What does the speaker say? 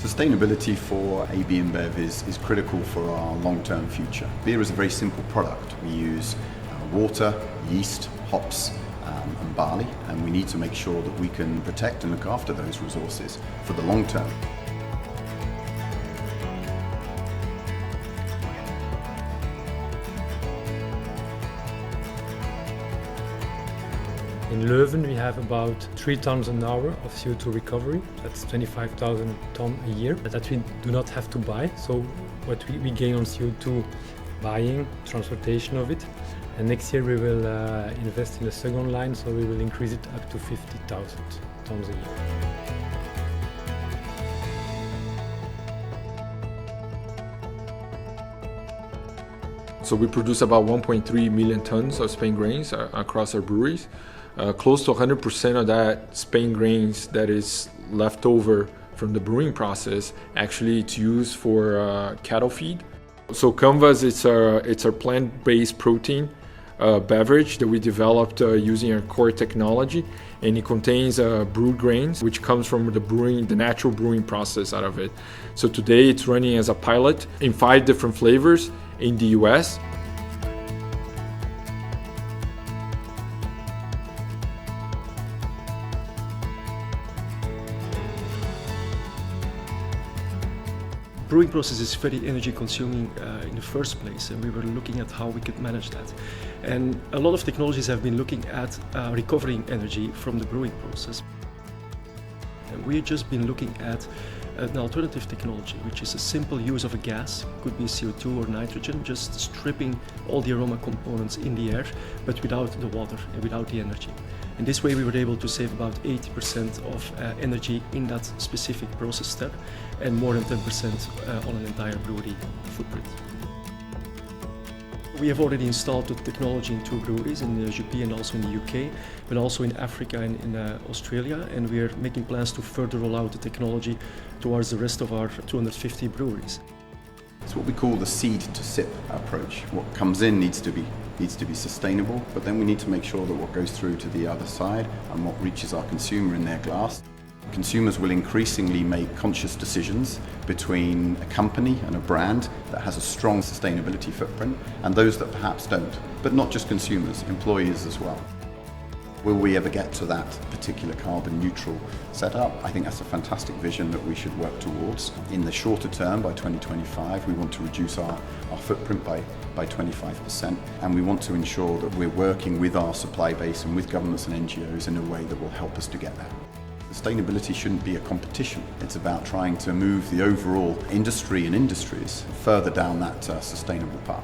Sustainability for AB InBev is critical for our long-term future. Beer is a very simple product. We use water, yeast, hops, and barley, and we need to make sure that we can protect and look after those resources for the long term. In Leuven we have about 3 tons an hour of CO2 recovery. That's 25,000 tons a year that we do not have to buy. So what we gain on CO2 buying, transportation of it. And next year we will invest in a second line, so we will increase it up to 50,000 tons a year. So we produce about 1.3 million tons of Spain grains across our breweries. Close to 100% of that Spain grains that is left over from the brewing process actually it's used for cattle feed. So Canvas, it's our plant-based protein beverage that we developed using our core technology, and it contains brewed grains, which comes from the natural brewing process out of it. So today it's running as a pilot in 5 different flavors in the US. Brewing process is very energy consuming in the first place, and we were looking at how we could manage that. And a lot of technologies have been looking at recovering energy from the brewing process. And we've just been looking at an alternative technology, which is a simple use of a gas, could be CO2 or nitrogen, just stripping all the aroma components in the air, but without the water and without the energy. In this way we were able to save about 80% of energy in that specific process step, and more than 10% on an entire brewery footprint. We have already installed the technology in 2 breweries, in the GP and also in the UK, but also in Africa and in Australia, and we are making plans to further roll out the technology towards the rest of our 250 breweries. It's what we call the seed to sip approach. What comes in needs to be sustainable, but then we need to make sure that what goes through to the other side and what reaches our consumer in their glass. Consumers will increasingly make conscious decisions between a company and a brand that has a strong sustainability footprint and those that perhaps don't. But not just consumers, employees as well. Will we ever get to that particular carbon neutral setup? I think that's a fantastic vision that we should work towards. In the shorter term, by 2025, we want to reduce our footprint by 25%, and we want to ensure that we're working with our supply base and with governments and NGOs in a way that will help us to get there. Sustainability shouldn't be a competition. It's about trying to move the overall industry and industries further down that sustainable path.